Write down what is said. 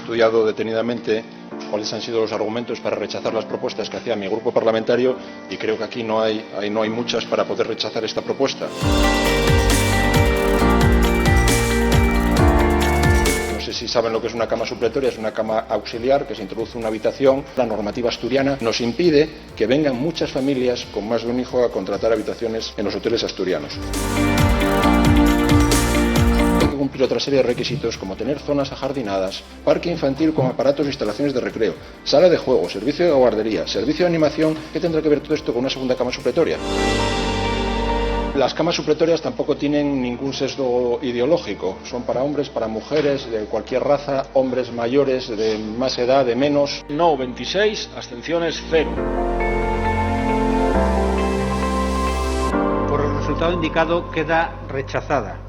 estudiado detenidamente cuáles han sido los argumentos para rechazar las propuestas que hacía mi grupo parlamentario y creo que aquí no hay muchas para poder rechazar esta propuesta. No sé si saben lo que es una cama supletoria, es una cama auxiliar que se introduce en una habitación. La normativa asturiana nos impide que vengan muchas familias con más de un hijo a contratar habitaciones en los hoteles asturianos. Hay que cumplir otra serie de requisitos como tener zonas ajardinadas, parque infantil con aparatos e instalaciones de recreo, sala de juego, servicio de guardería, servicio de animación. ¿Qué tendrá que ver todo esto con una segunda cama supletoria? Las camas supletorias tampoco tienen ningún sesgo ideológico, son para hombres, para mujeres, de cualquier raza, hombres mayores, de más edad, de menos. No 26, abstenciones 0. Por el resultado indicado queda rechazada.